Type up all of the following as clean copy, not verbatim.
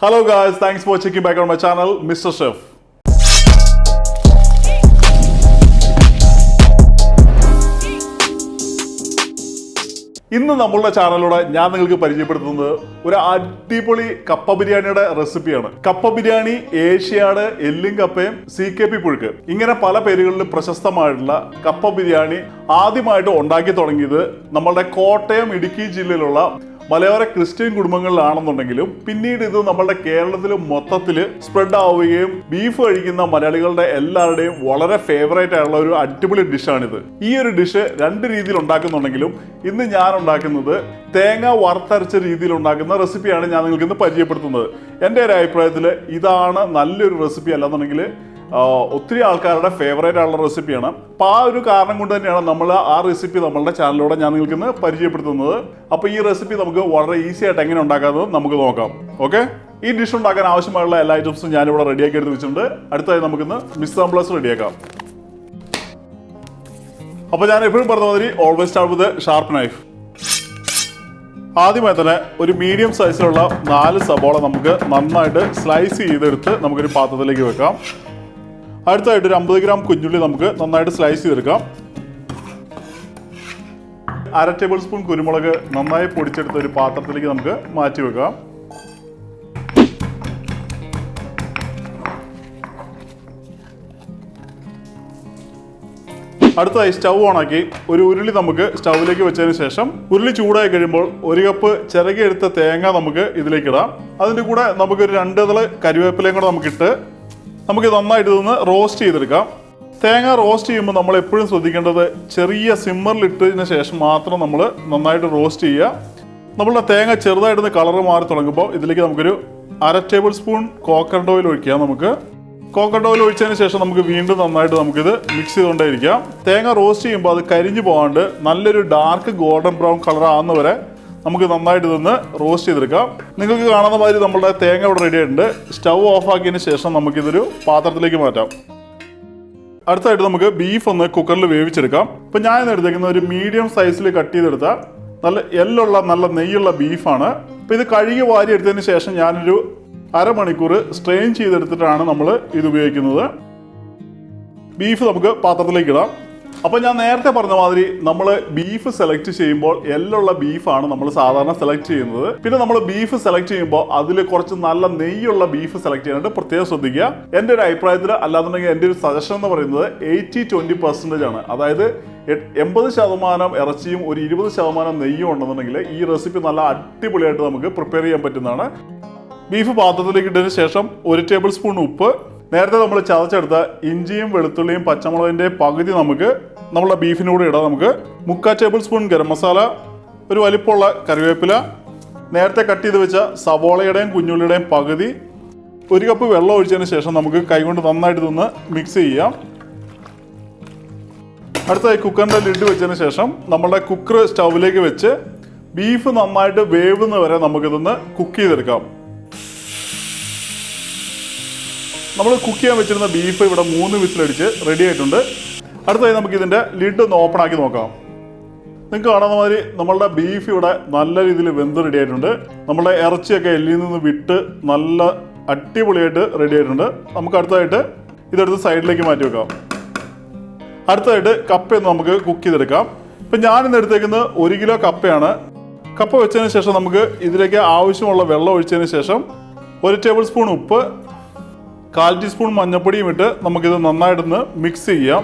Hello guys, thanks for checking back on my channel, Mr. Chef. ഇന്ന് നമ്മളുടെ ചാനലിലൂടെ ഞാൻ നിങ്ങൾക്ക് പരിചയപ്പെടുത്തുന്നത് ഒരു അടിപൊളി കപ്പ ബിരിയാണിയുടെ റെസിപ്പിയാണ്. കപ്പ ബിരിയാണി, ഏഷ്യാഡ്, എല്ലും കപ്പയും, CKP പുഴുക്ക്, ഇങ്ങനെ പല പേരുകളിൽ പ്രശസ്തമായിട്ടുള്ള കപ്പ ബിരിയാണി ആദ്യമായിട്ട് ഉണ്ടാക്കി തുടങ്ങിയത് നമ്മളുടെ കോട്ടയം, ഇടുക്കി ജില്ലയിലുള്ള മലയോര ക്രിസ്ത്യൻ കുടുംബങ്ങളിലാണെന്നുണ്ടെങ്കിലും പിന്നീട് ഇത് നമ്മുടെ കേരളത്തിൽ മൊത്തത്തിൽ സ്പ്രെഡ് ആവുകയും ബീഫ് കഴിക്കുന്ന മലയാളികളുടെ എല്ലാവരുടെയും വളരെ ഫേവറേറ്റ് ആയിട്ടുള്ള ഒരു അടിപൊളി ഡിഷാണിത്. ഈ ഒരു ഡിഷ് രണ്ട് രീതിയിൽ ഉണ്ടാക്കുന്നുണ്ടെങ്കിലും ഇന്ന് ഞാൻ ഉണ്ടാക്കുന്നത് തേങ്ങ വറുത്തരച്ച രീതിയിൽ ഉണ്ടാക്കുന്ന റെസിപ്പിയാണ് ഞാൻ നിങ്ങൾക്ക് ഇന്ന് പരിചയപ്പെടുത്തുന്നത്. എൻ്റെ ഒരു അഭിപ്രായത്തിൽ ഇതാണ് നല്ലൊരു റെസിപ്പി, അല്ലാന്നുണ്ടെങ്കിൽ ഒത്തിരി ആൾക്കാരുടെ ഫേവറേറ്റ് ആയിട്ടുള്ള റെസിപ്പിയാണ്. അപ്പോൾ ആ ഒരു കാരണം കൊണ്ട് തന്നെയാണ് നമ്മൾ ആ റെസിപ്പി നമ്മളുടെ ചാനലിലൂടെ ഞാൻ നിങ്ങൾക്ക് ഇന്ന് പരിചയപ്പെടുത്തുന്നത്. അപ്പോൾ ഈ റെസിപ്പി നമുക്ക് വളരെ ഈസി ആയിട്ട് എങ്ങനെ ഉണ്ടാക്കാമെന്ന് നമുക്ക് നോക്കാം. ഓക്കെ, ഈ ഡിഷ് ഉണ്ടാക്കാൻ ആവശ്യമായുള്ള എല്ലാ ഐറ്റംസും ഞാനിവിടെ റെഡിയാക്കി എടുത്ത് വെച്ചിട്ടുണ്ട്. അടുത്തായി നമുക്കിന്ന് മിക്സ് റെഡിയാക്കാം. അപ്പോൾ ഞാൻ എപ്പോഴും പറഞ്ഞ മാതിരി always start with sharp knife. ആദ്യമായി തന്നെ ഒരു മീഡിയം സൈസിലുള്ള 4 സബോള നമുക്ക് നന്നായിട്ട് സ്ലൈസ് ചെയ്തെടുത്ത് നമുക്കൊരു പാത്രത്തിലേക്ക് വെക്കാം. അടുത്തായിട്ട് ഒരു 50 ഗ്രാം കുഞ്ഞുള്ളി നമുക്ക് നന്നായിട്ട് സ്ലൈസ് ചെയ്തെടുക്കാം. 1/2 ടേബിൾ സ്പൂൺ കുരുമുളക് നന്നായി പൊടിച്ചെടുത്ത ഒരു പാത്രത്തിലേക്ക് നമുക്ക് മാറ്റി വെക്കാം. അടുത്തായി സ്റ്റൗ ഓണാക്കി ഒരു ഉരുളി നമുക്ക് സ്റ്റൗവിലേക്ക് വെച്ചതിന് ശേഷം ഉരുളി ചൂടായി കഴിയുമ്പോൾ 1 കപ്പ് ചിരകിയെടുത്ത തേങ്ങ നമുക്ക് ഇതിലേക്ക് ഇടാം. അതിൻ്റെ കൂടെ നമുക്കൊരു 2 ഇതള് കരിവേപ്പിലയും കൂടെ നമുക്കിട്ട് നമുക്ക് നന്നായിട്ട് ഇതൊന്ന് റോസ്റ്റ് ചെയ്തെടുക്കാം. തേങ്ങ റോസ്റ്റ് ചെയ്യുമ്പോൾ നമ്മൾ എപ്പോഴും ശ്രദ്ധിക്കേണ്ടത് ചെറിയ സിമ്മറിലിട്ടതിന് ശേഷം മാത്രം നമ്മൾ നന്നായിട്ട് റോസ്റ്റ് ചെയ്യുക. നമ്മളുടെ തേങ്ങ ചെറുതായിട്ടൊന്ന് കളറ് മാറി തുടങ്ങുമ്പോൾ ഇതിലേക്ക് നമുക്കൊരു 1/2 ടേബിൾ സ്പൂൺ കോക്കനട്ട് ഓയിൽ ഒഴിക്കാം. നമുക്ക് കോക്കനട്ട് ഓയിൽ ഒഴിച്ചതിന് ശേഷം നമുക്ക് വീണ്ടും നന്നായിട്ട് നമുക്കിത് മിക്സ് ചെയ്തുകൊണ്ടേയിരിക്കാം. തേങ്ങ റോസ്റ്റ് ചെയ്യുമ്പോൾ അത് കരിഞ്ഞു പോകാണ്ട് നല്ലൊരു ഡാർക്ക് ഗോൾഡൻ ബ്രൗൺ കളർ ആകുന്നവരെ നമുക്ക് നന്നായിട്ട് ഇതൊന്ന് റോസ്റ്റ് ചെയ്തെടുക്കാം. നിങ്ങൾക്ക് കാണുന്ന മാതിരി നമ്മുടെ തേങ്ങ ഇവിടെ റെഡി ആയിട്ടുണ്ട്. സ്റ്റൗ ഓഫ് ആക്കിയതിന് ശേഷം നമുക്കിതൊരു പാത്രത്തിലേക്ക് മാറ്റാം. അടുത്തായിട്ട് നമുക്ക് ബീഫ് ഒന്ന് കുക്കറിൽ വേവിച്ചെടുക്കാം. ഇപ്പം ഞാൻ ഇന്ന് എടുത്തേക്കുന്ന ഒരു മീഡിയം സൈസിൽ കട്ട് ചെയ്തെടുത്ത നല്ല എല്ലുള്ള നല്ല നെയ്യുള്ള ബീഫാണ്. അപ്പോൾ ഇത് കഴുകി വാരി എടുത്തതിന് ശേഷം ഞാനൊരു അരമണിക്കൂർ സ്ട്രെയിൻ ചെയ്തെടുത്തിട്ടാണ് നമ്മൾ ഇത് ഉപയോഗിക്കുന്നത്. ബീഫ് നമുക്ക് പാത്രത്തിലേക്ക് ഇടാം. അപ്പോൾ ഞാൻ നേരത്തെ പറഞ്ഞ മാതിരി നമ്മൾ ബീഫ് സെലക്ട് ചെയ്യുമ്പോൾ എല്ലുള്ള ബീഫാണ് നമ്മൾ സാധാരണ സെലക്ട് ചെയ്യുന്നത്. പിന്നെ നമ്മൾ ബീഫ് സെലക്ട് ചെയ്യുമ്പോൾ അതിൽ കുറച്ച് നല്ല നെയ്യുള്ള ബീഫ് സെലക്ട് ചെയ്യാനായിട്ട് പ്രത്യേകം ശ്രദ്ധിക്കുക. എൻ്റെ ഒരു അഭിപ്രായത്തിൽ, അല്ലാന്നുണ്ടെങ്കിൽ എൻ്റെ ഒരു സജഷൻ എന്ന് പറയുന്നത് 80-20% ആണ്. അതായത് 80% ഇറച്ചിയും ഒരു 20% നെയ്യും ഉണ്ടെന്നുണ്ടെങ്കിൽ ഈ റെസിപ്പി നല്ല അടിപൊളിയായിട്ട് നമുക്ക് പ്രിപ്പയർ ചെയ്യാൻ പറ്റുന്നതാണ്. ബീഫ് പാത്രത്തിലേക്ക് ഇട്ടതിന് ശേഷം 1 ടേബിൾ സ്പൂൺ ഉപ്പ്, നേരത്തെ നമ്മൾ ചതച്ചെടുത്ത ഇഞ്ചിയും വെളുത്തുള്ളിയും പച്ചമുളകിൻ്റെ പകുതി നമുക്ക് നമ്മളുടെ ബീഫിനൂടെ ഇടാം. നമുക്ക് 3/4 ടേബിൾ സ്പൂൺ ഗരം മസാല, ഒരു വലിപ്പമുള്ള കറിവേപ്പില, നേരത്തെ കട്ട് ചെയ്ത് വെച്ച സവോളയുടെയും കുഞ്ഞുള്ളിയുടെയും പകുതി, 1 കപ്പ് വെള്ളം ഒഴിച്ചതിന് ശേഷം നമുക്ക് കൈകൊണ്ട് നന്നായിട്ട് ഇതൊന്ന് മിക്സ് ചെയ്യാം. അടുത്തായി കുക്കറിൻ്റെ ലിഡ് വെച്ചതിന് ശേഷം നമ്മളുടെ കുക്കർ സ്റ്റൗവിലേക്ക് വെച്ച് ബീഫ് നന്നായിട്ട് വേവുന്നവരെ നമുക്കിതൊന്ന് കുക്ക് ചെയ്തെടുക്കാം. നമ്മൾ കുക്ക് ചെയ്യാൻ വെച്ചിരുന്ന ബീഫ് ഇവിടെ 3 വിസിലടിച്ച് റെഡി ആയിട്ടുണ്ട്. അടുത്തായി നമുക്ക് ഇതിൻ്റെ ലിഡ് ഒന്ന് ഓപ്പൺ ആക്കി നോക്കാം. നിങ്ങൾക്ക് കാണുന്ന മാതിരി നമ്മളുടെ ബീഫ് ഇവിടെ നല്ല രീതിയിൽ വെന്ത് റെഡി ആയിട്ടുണ്ട്. നമ്മളുടെ ഇറച്ചിയൊക്കെ എല്ലിൽ നിന്ന് വിട്ട് നല്ല അടിപൊളിയായിട്ട് റെഡി ആയിട്ടുണ്ട്. നമുക്ക് അടുത്തായിട്ട് ഇതെടുത്ത് സൈഡിലേക്ക് മാറ്റി വെക്കാം. അടുത്തായിട്ട് കപ്പയൊന്ന് നമുക്ക് കുക്ക് ചെയ്തെടുക്കാം. ഇപ്പം ഞാനിന്ന് എടുത്തേക്കുന്നത് 1 കിലോ കപ്പയാണ്. കപ്പ വെച്ചതിന് ശേഷം നമുക്ക് ഇതിലേക്ക് ആവശ്യമുള്ള വെള്ളം ഒഴിച്ചതിന് ശേഷം 1 ടേബിൾ സ്പൂൺ ഉപ്പ്, 1/4 ടീസ്പൂൺ മഞ്ഞൾപ്പൊടിയും ഇട്ട് നമുക്കിത് നന്നായിട്ടൊന്ന് മിക്സ് ചെയ്യാം.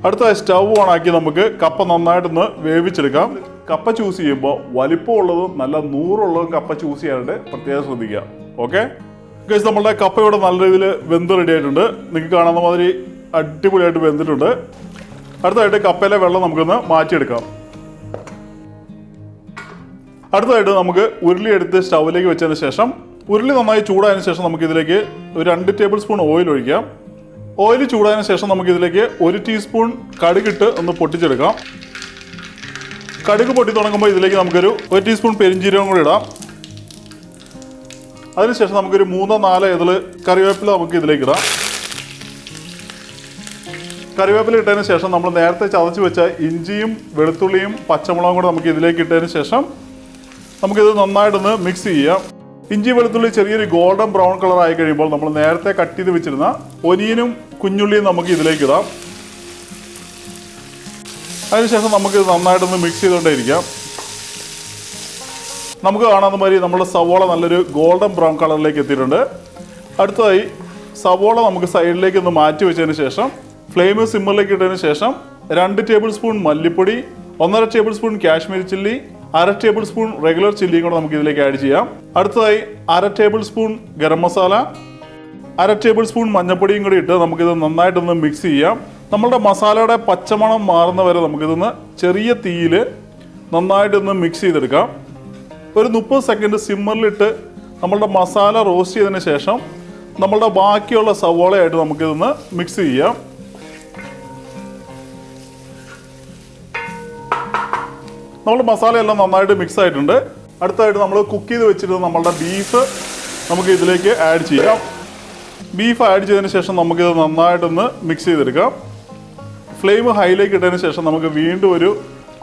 അടുത്ത സ്റ്റൗ ഓണാക്കി നമുക്ക് കപ്പ നന്നായിട്ടൊന്ന് വേവിച്ചെടുക്കാം. കപ്പ ചൂസ് ചെയ്യുമ്പോൾ വലിപ്പമുള്ളതും നല്ല നൂറുള്ളതും കപ്പ ചൂസ് ചെയ്യാനായിട്ട് പ്രത്യേകം ശ്രദ്ധിക്കുക. ഓക്കെ ഗൈസ്, നമ്മളുടെ കപ്പ ഇവിടെ നല്ല രീതിയിൽ വെന്ത് റെഡി ആയിട്ടുണ്ട്. നിങ്ങൾക്ക് കാണുന്ന മാതിരി അടിപൊളിയായിട്ട് വെന്തിട്ടുണ്ട്. അടുത്തായിട്ട് കപ്പയിലെ വെള്ളം നമുക്കൊന്ന് മാറ്റിയെടുക്കാം. അടുത്തതായിട്ട് നമുക്ക് ഉരുളി എടുത്ത് സ്റ്റൗവിലേക്ക് വെച്ചതിന് ശേഷം ഉരുളി നന്നായി ചൂടായതിനു ശേഷം നമുക്കിതിലേക്ക് ഒരു 2 ടേബിൾ സ്പൂൺ ഓയിൽ ഒഴിക്കാം. ഓയിൽ ചൂടായതിനു ശേഷം നമുക്കിതിലേക്ക് 1 ടീസ്പൂൺ കടുകിട്ട് ഒന്ന് പൊട്ടിച്ചെടുക്കാം. കടുക് പൊട്ടി തുടങ്ങുമ്പോൾ ഇതിലേക്ക് നമുക്കൊരു 1 ടീസ്പൂൺ പെരിഞ്ജീരകം കൂടി ഇടാം. അതിനുശേഷം നമുക്കൊരു 3-4 ഇതള് കറിവേപ്പില നമുക്ക് ഇതിലേക്ക് ഇടാം. കറിവേപ്പില ഇട്ടതിന് ശേഷം നമ്മൾ നേരത്തെ ചതച്ച് വെച്ച ഇഞ്ചിയും വെളുത്തുള്ളിയും പച്ചമുളകും കൂടെ നമുക്ക് ഇതിലേക്ക് ഇട്ടതിന് ശേഷം നമുക്കിത് നന്നായിട്ടൊന്ന് മിക്സ് ചെയ്യാം. ഇഞ്ചി വെളുത്തുള്ളി ചെറിയൊരു ഗോൾഡൻ ബ്രൗൺ കളർ ആയി കഴിയുമ്പോൾ നമ്മൾ നേരത്തെ കട്ട് ചെയ്ത് വെച്ചിരുന്ന ഒനിയനും കുഞ്ഞുള്ളിയും നമുക്ക് ഇതിലേക്ക് ഇടാം. അതിനുശേഷം നമുക്ക് ഇത് നന്നായിട്ടൊന്ന് മിക്സ് ചെയ്തുകൊണ്ടേയിരിക്കാം. നമുക്ക് കാണാവുന്ന മാതിരി നമ്മുടെ സവോള നല്ലൊരു ഗോൾഡൻ ബ്രൗൺ കളറിലേക്ക് എത്തിയിട്ടുണ്ട്. അടുത്തതായി സവോള നമുക്ക് സൈഡിലേക്ക് ഒന്ന് മാറ്റി വെച്ചതിന് ശേഷം ഫ്ലെയിം സിമ്മറിലേക്ക് ഇട്ടതിന് ശേഷം 2 ടേബിൾ സ്പൂൺ മല്ലിപ്പൊടി, 1.5 tablespoon Kashmiri chilli, 1/2 tablespoon regular ചില്ലിയും കൂടെ നമുക്ക് ഇതിലേക്ക് ആഡ് ചെയ്യാം. അടുത്തതായി 1/2 tablespoon garam masala, 1/2 tablespoon മഞ്ഞൾപ്പൊടിയും കൂടി ഇട്ട് നമുക്കിത് നന്നായിട്ടൊന്ന് മിക്സ് ചെയ്യാം. നമ്മളുടെ മസാലയുടെ പച്ചമണം മാറുന്ന വരെ നമുക്കിതൊന്ന് ചെറിയ തീയിൽ നന്നായിട്ടൊന്ന് മിക്സ് ചെയ്തെടുക്കാം. ഒരു 30 സെക്കൻഡ് സിമ്മറിലിട്ട് നമ്മളുടെ മസാല റോസ്റ്റ് ചെയ്തതിന് ശേഷം നമ്മളുടെ ബാക്കിയുള്ള സവോളയായിട്ട് നമുക്കിതൊന്ന് മിക്സ് ചെയ്യാം. നമ്മുടെ മസാലയെല്ലാം നന്നായിട്ട് മിക്സ് ആയിട്ടുണ്ട്. അടുത്തായിട്ട് നമ്മൾ കുക്ക് ചെയ്ത് വെച്ചിരുന്ന നമ്മളുടെ ബീഫ് നമുക്ക് ഇതിലേക്ക് ആഡ് ചെയ്യാം. ബീഫ് ആഡ് ചെയ്തതിന് ശേഷം നമുക്കിത് നന്നായിട്ടൊന്ന് മിക്സ് ചെയ്തെടുക്കാം. ഫ്ലെയിം ഹൈയിലേക്ക് ഇട്ടതിന് ശേഷം നമുക്ക് വീണ്ടും ഒരു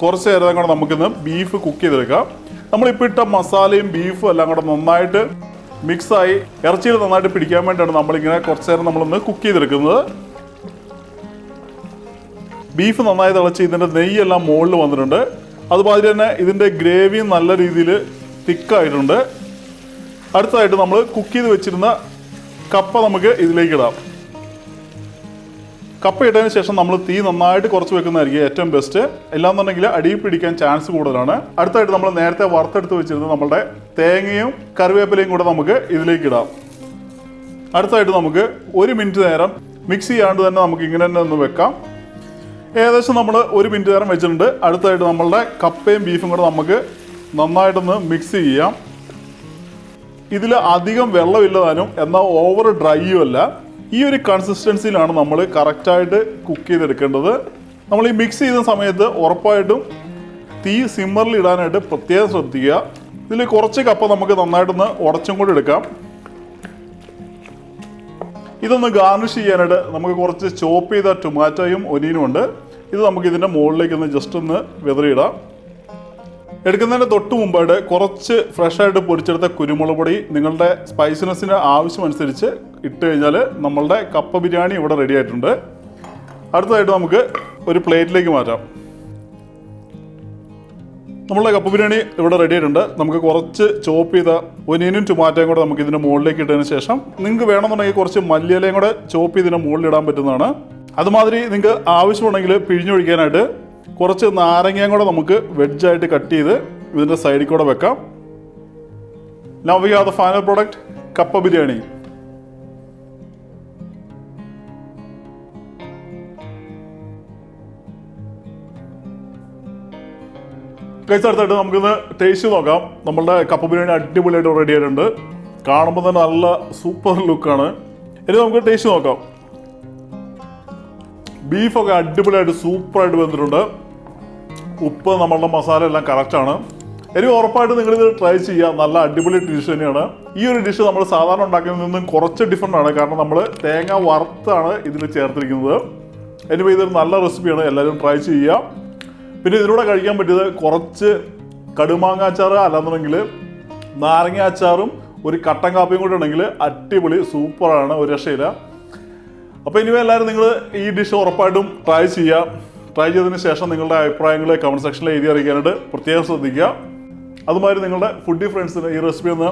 കുറച്ച് നേരം കൂടെ നമുക്കിന്ന് ബീഫ് കുക്ക് ചെയ്തെടുക്കാം. നമ്മളിപ്പോൾ ഇട്ട മസാലയും ബീഫും എല്ലാം കൂടെ നന്നായിട്ട് മിക്സായി ഇറച്ചിയിൽ നന്നായിട്ട് പിടിക്കാൻ വേണ്ടിയാണ് നമ്മളിങ്ങനെ കുറച്ച് നേരം നമ്മളൊന്ന് കുക്ക് ചെയ്തെടുക്കുന്നത്. ബീഫ് നന്നായി തിളച്ച് ഇതിൻ്റെ നെയ്യെല്ലാം മുകളിൽ വന്നിട്ടുണ്ട്. അതുമാതിരി തന്നെ ഇതിൻ്റെ ഗ്രേവിയും നല്ല രീതിയിൽ തിക്കായിട്ടുണ്ട്. അടുത്തതായിട്ട് നമ്മൾ കുക്ക് ചെയ്ത് വെച്ചിരുന്ന കപ്പ നമുക്ക് ഇതിലേക്ക് ഇടാം. കപ്പ ഇട്ടതിന് ശേഷം നമ്മൾ തീ നന്നായിട്ട് കുറച്ച് വെക്കുന്നതായിരിക്കും ഏറ്റവും ബെസ്റ്റ്. എല്ലാന്നുണ്ടെങ്കിൽ അടിയിൽ പിടിക്കാൻ ചാൻസ് കൂടുതലാണ്. അടുത്തായിട്ട് നമ്മൾ നേരത്തെ വറുത്തെടുത്ത് വെച്ചിരുന്ന നമ്മളുടെ തേങ്ങയും കറിവേപ്പിലയും കൂടെ നമുക്ക് ഇതിലേക്ക് ഇടാം. അടുത്തായിട്ട് നമുക്ക് 1 മിനിറ്റ് നേരം മിക്സ് ചെയ്യാണ്ട് തന്നെ നമുക്ക് ഇങ്ങനെ തന്നെ ഒന്ന് വെക്കാം. ഏകദേശം നമ്മൾ 1 മിനിറ്റ് നേരം വെച്ചിട്ടുണ്ട്. അടുത്തായിട്ട് നമ്മളുടെ കപ്പയും ബീഫും കൂടെ നമുക്ക് നന്നായിട്ടൊന്ന് മിക്സ് ചെയ്യാം. ഇതിൽ അധികം വെള്ളമില്ലതാനും എന്നാൽ ഓവർ ഡ്രൈയും അല്ല. ഈ ഒരു കൺസിസ്റ്റൻസിയിലാണ് നമ്മൾ കറക്റ്റായിട്ട് കുക്ക് ചെയ്തെടുക്കേണ്ടത്. നമ്മൾ ഈ മിക്സ് ചെയ്യുന്ന സമയത്ത് ഉറപ്പായിട്ടും തീ സിമ്മറിൽ ഇടാനായിട്ട് പ്രത്യേകം ശ്രദ്ധിക്കുക. ഇതിൽ കുറച്ച് കപ്പ നമുക്ക് നന്നായിട്ടൊന്ന് ഉടച്ചും കൂടി എടുക്കാം. ഇതൊന്ന് ഗാർണിഷ് ചെയ്യാനായിട്ട് നമുക്ക് കുറച്ച് ചോപ്പ് ചെയ്ത ടൊമാറ്റോയും ഒനിയനും ഉണ്ട്. ഇത് നമുക്ക് ഇതിൻ്റെ മുകളിലേക്ക് ഒന്ന് ജസ്റ്റ് ഒന്ന് വിതറിയിടാം. എടുക്കുന്നതിന് തൊട്ട് മുമ്പായിട്ട് കുറച്ച് ഫ്രഷായിട്ട് പൊടിച്ചെടുത്ത കുരുമുളക് പൊടി നിങ്ങളുടെ സ്പൈസിനെസ്സിന് ആവശ്യമനുസരിച്ച് ഇട്ട് കഴിഞ്ഞാൽ നമ്മളുടെ കപ്പ ബിരിയാണി ഇവിടെ റെഡി ആയിട്ടുണ്ട്. അടുത്തതായിട്ട് നമുക്ക് ഒരു പ്ലേറ്റിലേക്ക് മാറ്റാം. നമ്മളുടെ കപ്പ ബിരിയാണി ഇവിടെ റെഡി ആയിട്ടുണ്ട്. നമുക്ക് കുറച്ച് ചോപ്പ് ചെയ്ത ഒനിയനും ടൊമാറ്റോയും കൂടെ നമുക്ക് ഇതിൻ്റെ മുകളിലേക്ക് ഇട്ടതിന് ശേഷം നിങ്ങൾക്ക് വേണമെന്നുണ്ടെങ്കിൽ കുറച്ച് മല്ലിയിലയും കൂടെ ചോപ്പ് ചെയ്തതിന് മുകളിൽ ഇടാൻ പറ്റുന്നതാണ്. അതുമാതിരി നിങ്ങൾക്ക് ആവശ്യമുണ്ടെങ്കിൽ പിഴിഞ്ഞൊഴിക്കാനായിട്ട് കുറച്ച് നാരങ്ങയും കൂടെ നമുക്ക് വെഡ്ജായിട്ട് കട്ട് ചെയ്ത് ഇതിൻ്റെ സൈഡിൽ കൂടെ വെക്കാം. Now we have the final product, കപ്പ ബിരിയാണി. അടുത്തായിട്ട് നമുക്കിന്ന് ടേസ്റ്റ് നോക്കാം. നമ്മളുടെ കപ്പ ബിരിയാണി അടിപൊളിയായിട്ട് റെഡി ആയിട്ടുണ്ട്. കാണുമ്പോൾ തന്നെ നല്ല സൂപ്പർ ലുക്കാണ്. ഇനി നമുക്ക് ടേസ്റ്റ് നോക്കാം. ബീഫൊക്കെ അടിപൊളിയായിട്ട് സൂപ്പറായിട്ട് വെന്തിട്ടുണ്ട്. ഉപ്പ് നമ്മളുടെ മസാല എല്ലാം കറക്റ്റാണ്. എനിക്ക് ഉറപ്പായിട്ട് നിങ്ങളിത് ട്രൈ ചെയ്യുക. നല്ല അടിപൊളി ഡിഷ് തന്നെയാണ്. ഈ ഒരു ഡിഷ് നമ്മൾ സാധാരണ ഉണ്ടാക്കുന്നതിൽ നിന്നും കുറച്ച് ഡിഫറെൻ്റ് ആണ്. കാരണം നമ്മൾ തേങ്ങ വറുത്താണ് ഇതിൽ ചേർത്തിരിക്കുന്നത്. എനിവേ ഇതൊരു നല്ല റെസിപ്പിയാണ്, എല്ലാവരും ട്രൈ ചെയ്യുക. പിന്നെ ഇതിലൂടെ കഴിക്കാൻ പറ്റിയത് കുറച്ച് കടുമാങ്ങ അച്ചാർ അല്ലാന്നുണ്ടെങ്കിൽ നാരങ്ങ അച്ചാറും ഒരു കട്ടൻ കാപ്പിയും കൂടെ ഉണ്ടെങ്കിൽ അടിപൊളി സൂപ്പറാണ്, ഒരു രക്ഷയില്ല. അപ്പോൾ ഇനിവേ എല്ലാവരും നിങ്ങൾ ഈ ഡിഷ് ഉറപ്പായിട്ടും ട്രൈ ചെയ്യുക. ട്രൈ ചെയ്തതിന് ശേഷം നിങ്ങളുടെ അഭിപ്രായങ്ങൾ കമൻറ്റ് സെക്ഷനിൽ എഴുതി അറിയിക്കാനായിട്ട് പ്രത്യേകം ശ്രദ്ധിക്കുക. അതുമാതിരി നിങ്ങളുടെ ഫുഡി ഫ്രണ്ട്സിന് ഈ റെസിപ്പി ഒന്ന്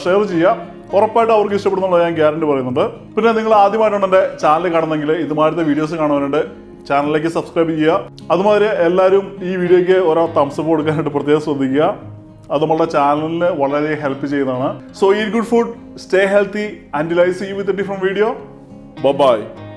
ഷെയർ ചെയ്യുക. ഉറപ്പായിട്ട് അവർക്ക് ഇഷ്ടപ്പെടുന്നുള്ള ഞാൻ ഗ്യാരണ്ടി പറയുന്നുണ്ട്. പിന്നെ നിങ്ങൾ ആദ്യമായിട്ടാണ് എൻ്റെ ചാനൽ കാണുന്നെങ്കിൽ ഇതുമാതിരത്തെ വീഡിയോസ് കാണുവാനായിട്ട് ചാനലിലേക്ക് സബ്സ്ക്രൈബ് ചെയ്യുക. അതുമാതിരി എല്ലാവരും ഈ വീഡിയോയ്ക്ക് ഓരോ തംസപ്പ് കൊടുക്കാനായിട്ട് പ്രത്യേകം ശ്രദ്ധിക്കുക. അത് നമ്മളുടെ ചാനലിന് വളരെ ഹെൽപ്പ് ചെയ്യുന്നതാണ്. So eat good food, stay healthy, and I see you with a different video. Bye bye.